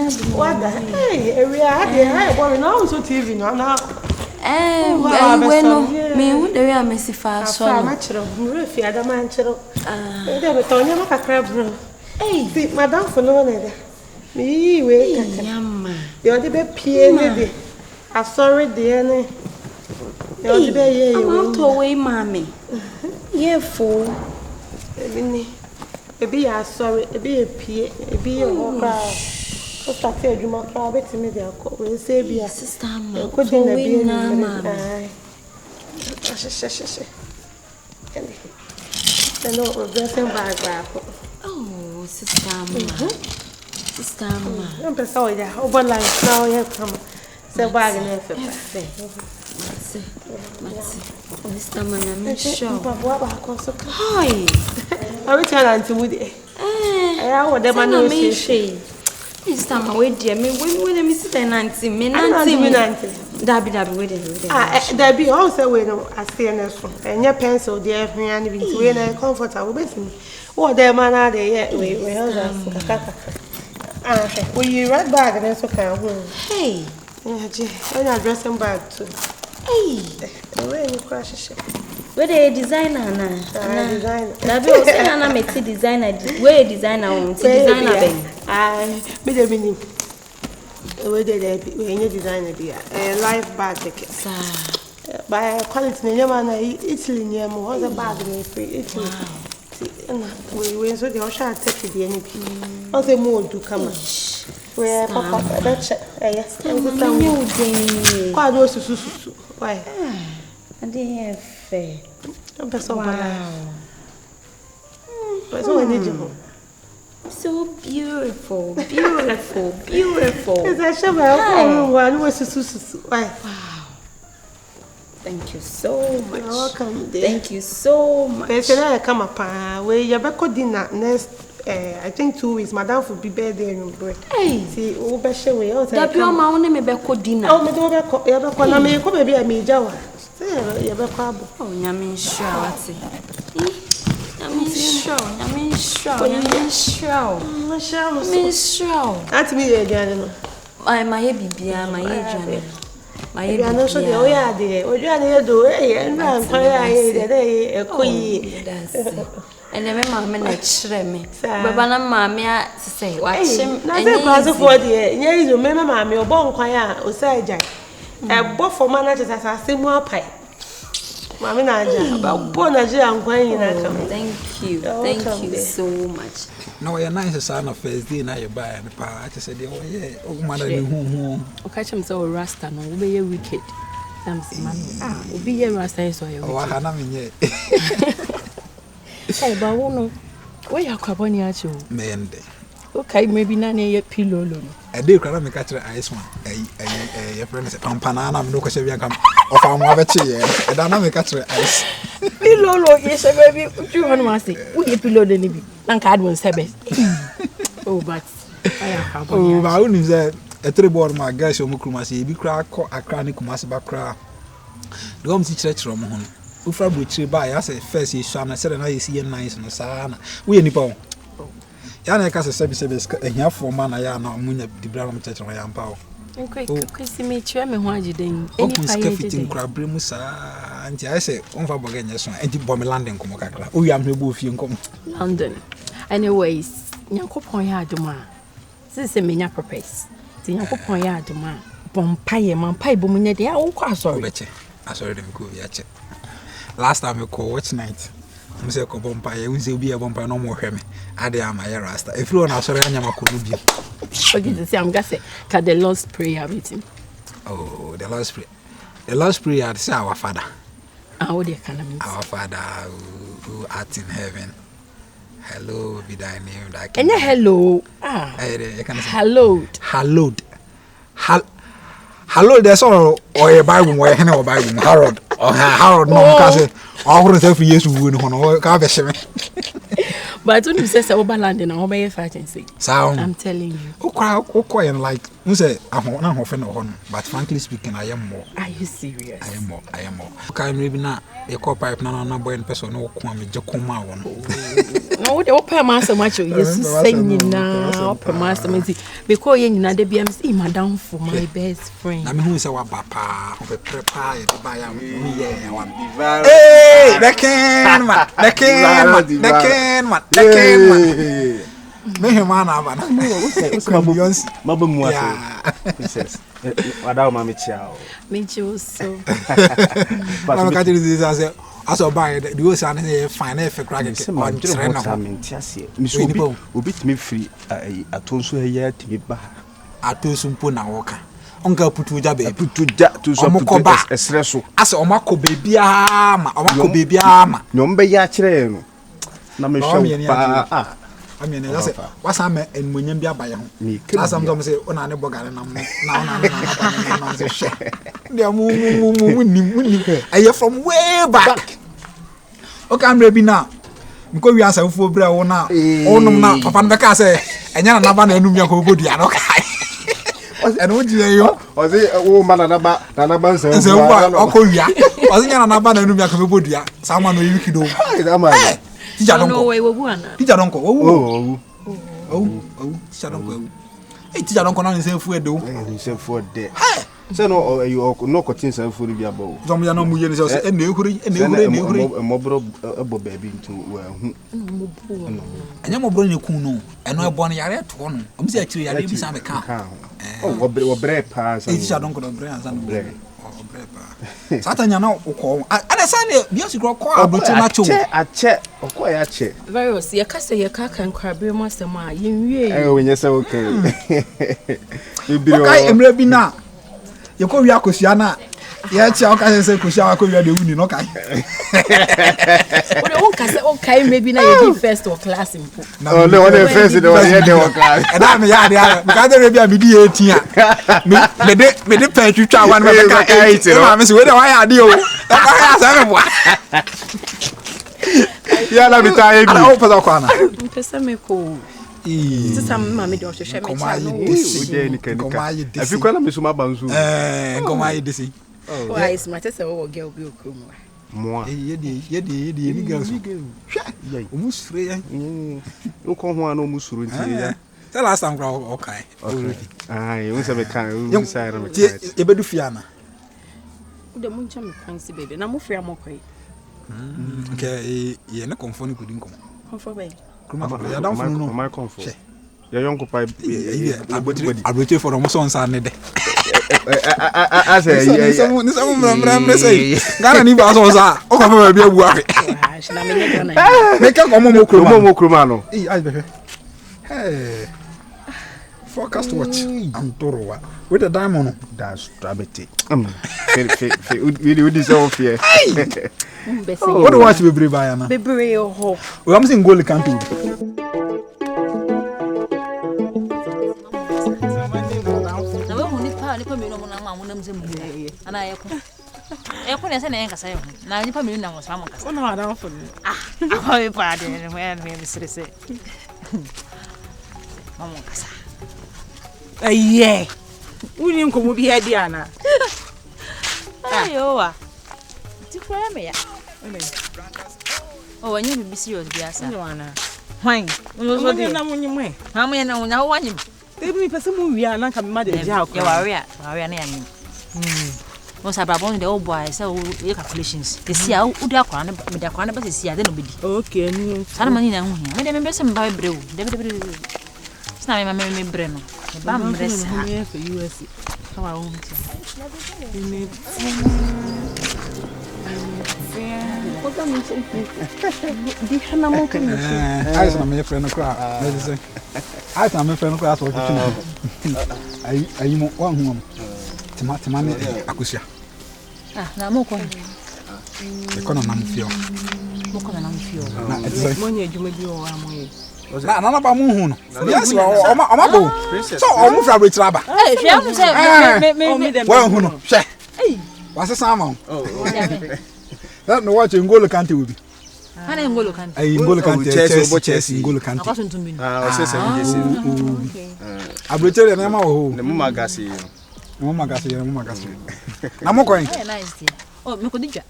What the hey, we are here. Boy, now so TV now. Bueno, me who the way I miss if I saw much of Murphy, other man. They were Tonya Macrab. Hey, Madame for no one. Me, wait, Yamma. The only baby Pierre. I'm sorry, dear. The only baby, I'm out away, mammy. Yeah, fool. Maybe I'm sorry, be a Pierre, be a crowd. What's that? You might crowd it to me. They'll say, be a sister. Couldn't be a mamma. I know we're dressing by. Oh, sister. Sister, I'm sorry, over life now. You come. So, bag and Mr. Man, I'm sure. Hi. I return to Woody. I want them to say. This time away, dear me, when I miss the 90 minutes, Dabby with it. There be also when I stay in this room, and your pencil, dear, and when I comfortable with me. What their man are they yet? We will you right back and so can hey, when I dressing bag too. Hey, where you crash it? Where the designer na? Designer. That be also na me ti designer. Where designer on? Ti designer ben. Me the meaning. Where the designer be? Life bag ticket. By quality near man Italy near me. What's a bag in Italy? We so the shall take the NP. What's the mood to come? Where Papa that's yes. Quite also why? And they have fair. Wow. So beautiful, beautiful, beautiful. It's a shovel. One was wow. Thank you so much. You're welcome. Thank you so much. I come up where you're back dinner next. I think 2 weeks. Madam will be birthday in break. Hey, see, over share we all. That your mama only me back dinner. Oh, me do back. You're back. Na me come be a me jawa. Say you're back. Oh, nyame sure what say. Nyame sure. That's me again. No. My bibia, my age. My age. I know so the oya there. Oya there do. And I'm quite there. And then mamma na chere me. Baba na mamma say watch him. Na say pass for there. Nya you me mamma obo nkwan a o say agyan. E bo for man na just asase mu apai. Mamma na agyan. Ba bo na je nkwan yin na kam. Thank you. Thank you so much. No, you're nice son of first day now you buy and pa. I just said oh yeah, oh mother hu. O catch him so rasta no, we be wicked. Sam say man. We be rasta so you. Oh, ha na me nye. Hey, but no, where you are near you? Mende. Okay, maybe not near pillow. I did cry me catch the ice one. Your friend is a pampana, I'm no question. Come off our mother chair. I don't know catch the ice. Pillow, yes, baby. You want to say, we pillow the nibby. And card won't say best. Oh, but I have my own is a 3-board my guys, your Mukumasi, be crack, a chronic Kumasi cry. The home teacher from home. Ufa butcher by as a first issue, and I said, I see a nice and sana. We any power. Yana Casa service and your for man, I am not moon the brown church on my own power. And quick, me, chairman, why you didn't open scaffing crab brimusa, and I say, on Fabogan, yes, and the bomb landing, Comocacla. Oh, I'm the booth, you come London. Anyways, Yanko Poya Duma. This is a miniature purpose. The Yanko Poya Duma. Bompire, man, pie booming, they are all quite sorry. I saw them go yet. Last time we call watch night. I'm say ko bompa ye unze be a bompa no mo hweme. Ade am aye rasta. If you na sori anya makonu bi. Okay, to say I'm gonna say can the Lord's prayer meeting. Oh, the Lord's prayer. The Lord's prayer say our Father. What they can mean? Our Father who art in heaven. Hello be thy name. That and hello. Hallowed. Hello, there's all or a Bible where Henry or Bible Harold or Harold no cousin. All the time for years we win on Carvesham. But when you say Oberland and Obey fighting say, sound, I'm telling you. Oh, quiet like You say I'm not offended on, but frankly speaking, I am more. Are you serious? I am more. Okay, maybe not. You call pipe no boy and person no come me Jacoma one. No, the open master much of you saying now, open master because you know the BMC, madam, for my best friend. I mean, who is our papa of a prepare to buy a one. Hey, the can man. Me man aba na Mabu muaso. Princess. Wada ma me chia o. Me so. But ka tiri this as buy the we say na fine na crack on trend na. Me so obi timi free atonso heya timi ba. Atonso mpo na woka. Onka putuja be. Putuja to so putuja esreso. As o makọ bebia ma, o makọ bebia ma. Nyom be ya kire no. Na me hwe pa I mean, that's it. What's I'm and when you be by home? As I'm say, on a bogger and I'm say, share. They are winning. I hear from way back. Okay, I'm ready now. Because we are so full bread now. Oh, no, now, Papa Becca say, and you're not a new young good. Okay. And what do you? Was it a woman and about Nanaban? And so, Okoya wasn't another new young good. Someone you could do. Teacher don't go. Teacher don't go. Oh. Teacher don't go. Hey, teacher don't go on himself for do. Himself for day. So no, you no continue self for the abo. Some ya no mu yene so e na ehuri. Mobro abo baby to well. Anya mobro ne kun no. Eno ebo no yare to no. Om se akiri yare bi sa me ka. Oh, obre pass. Teacher don't go no bre ansa no. Satanya na ukọ ana say na biasi kro kọ abuti na cho ache okọ ya che virus ye ka say ye ka kan krabe mo asem a ye nwie we nye say okay bibiro okay emre bi na ye ko wi akosua na ye che o ka say kosua ko wi de wuni no kai o de won ka say o kai maybe na ye be first or class impo no no the first the ye de o class e da me ya de ara because de bi a me di 18 me de pa twitwa wan me ka 8 no me say we de wa ya de o e ka ya say me boa ya la bitaye bi ala o pesa kwa na pesa me ko sisa mama de o hwehwe me cha no we de ni kanika afi kwa na me so ma banzu ngoma yi desi why is my test o girl bi okrom moi ye de ni girls hwa o musure ya o ko ho ana o musuru nti ya tell us some okay ai we say me kan we say na me ye bedu fiana de mun cha me fancy baby na mo fia mo koi okay ye na konfo ni kudin komo konfo be kuma ya dan funu no my konfo ya yonko pa aboti for mo son sa ne de as ni some mra say Ghana ni ba so sa o ka fa bi abu afi na me ne Ghana me ka ko mo kroma no ai be hey forecast watch Antorowa with the diamond that's trabete we this all fear what do watch be brave na be brave ho we am saying goal can do na we huni pa ni pa me no mo na ma mo nam se mu ana ayeko e ne se na enka sayo na ni pa me na mo sa mo kasa ona wa dan fo ah we pa de me stress mama kasa aye wuni nkomo bi hadi ana ayo wa ti kwa me ya o wanyi bi serious bi asa no ana hwan no so de na munyi mwe ha mo na wo wanyi ebi pese mu wi ana ka ma de ja akwa ya wawe na ya nyi mo sa bra bon de o boy say o calculations the see a u de akwa na me de akwa na ba se see a de no bedi okay ni sana mani na hu me de me be se me ba breu de sana me bre no ba mresa ni for US how are you ni di hana mo kan ai sana me friend ko na say ai sana me friend ko aso kitchen ai mo wan hu Tima ne akosia na mo ko e kono na mfio na etse mo nya adwuma bi o amoye na ba mu hu no yes o ma bo so o mu fra bretra ba eh hwe am say me wan hu no hwe wa se sama o that no watch ngolo kante we bi Ana Ngolo Kante. Ngolo Kante Chelsea Ngolo Kante. Akwaso ntumbi. O se se Jesse. Abrotere na ma wo. Ne mama gasi. Mama gasi. Na mo koyin. Nice dear. Oh, me ko dija.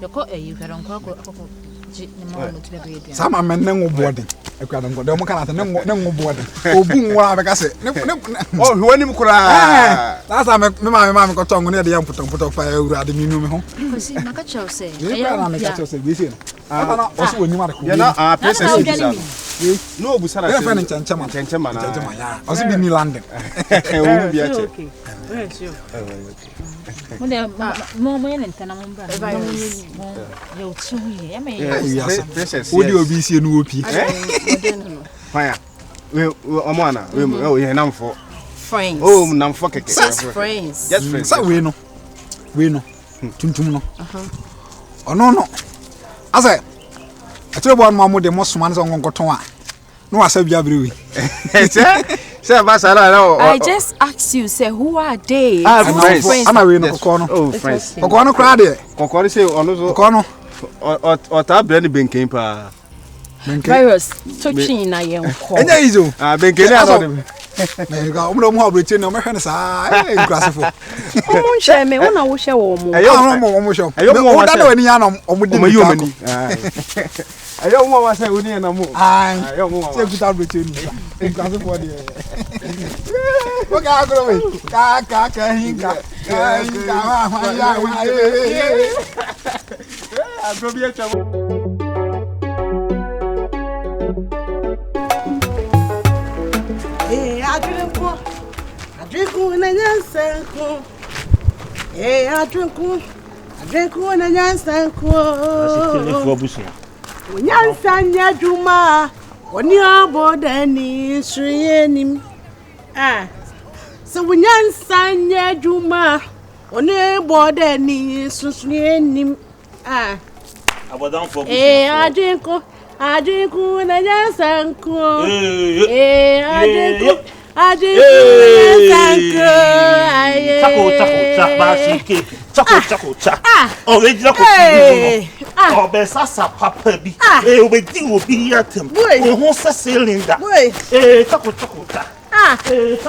Yoko you hwere nkwa akoko ji ne ma no tire be dia. Sama men ne ngo boarding. Ekwa da ngo. De mo kana ne ngo boarding. Obu nwa abeka se. Oh, hwani mu kura. Last me ma ko tongo ne de yam puto fa ewura de minu me ho. Ko si maka chaw se. Ya na me ka chaw se bi se. Ata oso woni ma de ko. Ya na princess bisa. No obu sara. Ya fa ne nchama na. Ya. Oso bi ni London. O bi ache. Okay. Yes, you. Mo yele ntana mo bra. Yo chiwi ya me. Princess. Odi obi sie no opi. Fire. We omana, we ye namfo. Friends. Oh, namfo keke. Just friends. Just friends. Sa we no. Tuntum no. No. Asa. Atire bo ma mo de mo soma nso ngonkoton a. No asa bia brewi. Say basara na. I just asked you, say who are they? Friends. Ana we no kokko no. Oh, friends. Kokko no kra de. Kokko say ono so. Kokko no. O ta brand benken pa. Virus. Touching na yen ko. Enya izo. Benken na no. Na ga omro mo abreche na o mehwe ne sa. Nkrasefo. Omo hye me, wona wo hye wo mo. Omo hye. O da do ni ya no omo di mi ka. Ayo mo wa say oni na mo. Ayo mo wa. Se kuta abreche ni. Nkrasefo de. O ga agro we. Ka hinka. Hinka wa ya wa. Agro bi e chamo. Adrinku na nyansanku. Adrinku na nyansanku. Nyansanya juma. Oni abodani shuyenim. So nyansanya juma. Oni abodani shuyenim. Abodan for Adrinku na nyansanku. Chako. Oh, we just oh, be sasa papa bi. We di obi yatem. We ho cylinder. Chako.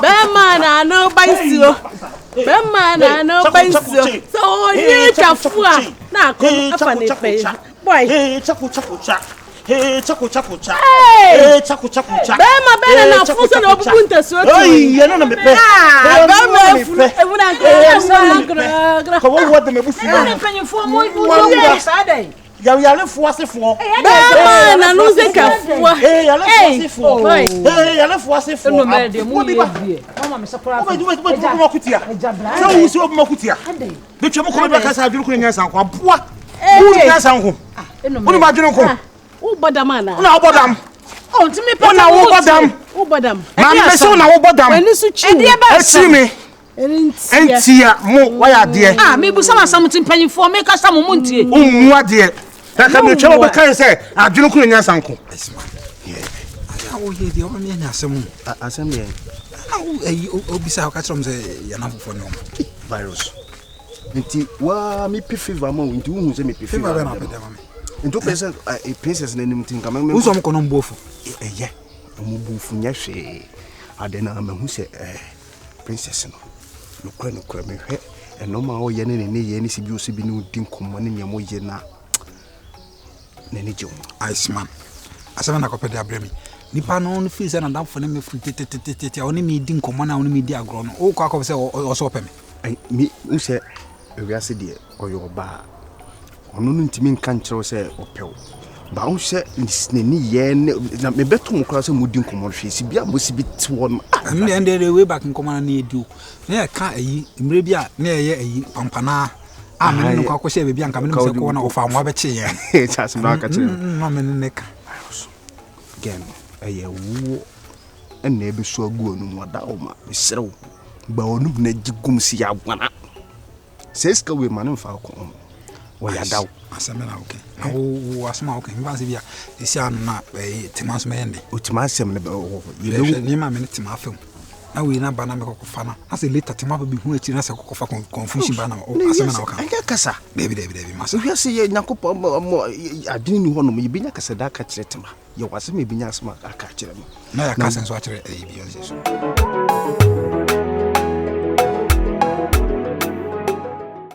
Bema na no baisio. So ye chafua na ko apa ni pe. Boy. Chako. Bema na fuso na obukunta so tu. Ye no me pe. Bema evuna gra. Ko wo de me busi no. Na panyefo mo yo sa dai. Yale fo asefo. Bema na no se kafua. Yale fo asefo. Yale fo asefo. No me de mu ye bie. Mama me sapra. Mo kutia. Se wo si mo kutia. Be twem ko be ka sa adwuru ko nyansa kwa boa. Wo nyansa ho. Wo ma dwuru ko. Wo bodam ana. Na wo bodam. Oh, ntimi pe. Na wo bodam. Wo bodam. Ma me se na wo bodam. Wani su chi. Eti me. Entia mo wa ya de. Me bu sama samutin panyifo me ka samu muntie. Ummu ade. Kaka me twa wo kan se adwunu ko nyansa nko. Awo ye de o me nya asem. Asem ye. Awo obisa ka trom se ya na fofo no. Virus. Nti wa mi pi fever mo nti hu se mi pi fever. Fever na pede ma me. Nti person a princess na nim tin ka me. Uso mo kono mbofu. Ye. Mo bufu nya hwe. Ade na ma hu se princess no. Nokura me hwe. Eno ma o ye ne ye ni sibi o sibi ni odi nkomo ne nyamo ye na. Nene jo. Iceman. Asema na kopede abremi. Nipa no no fi se na damfo ne me fru tete oni mi di nkomo na oni mi di agro no. O kwa ko se o so peme. Mi u se ewiase de oyo ba. Ono no ntimi nka nkyerɛ se opew. Ba u se ni ye na me beto mo kra se mo di nkomo hwe si bia mo si bi ti won. Ende way back nkomo na edi o. Na ka ayi mre bi a na ye ayi pampana. Me no kwa ko she be anka me no se ko na ofa mo abeche ye. Chas ma ka kyerɛ. No me ne ka. Gen eye wo enne be so agu onu mo da o ma be serew. Ba onu na jigum si ya gwana. Seska we man mfa ko. Wo ya daw. Asema na okay. Awo asema okay. Mba se bia esi anu na timanso me yende. O timansem ne be wo. Ye ni ma me ne timafem. na we na ba na me kokofa na ase later tema ba bi hu achi na se kokofa confusion ba na o ase na o ka enga kasa David masa we ase ye Nyankopon adini ni hono ye binya kasa da ka kire tema ye wase me binya asma aka kire mo na ya kasa so a kire e bi on so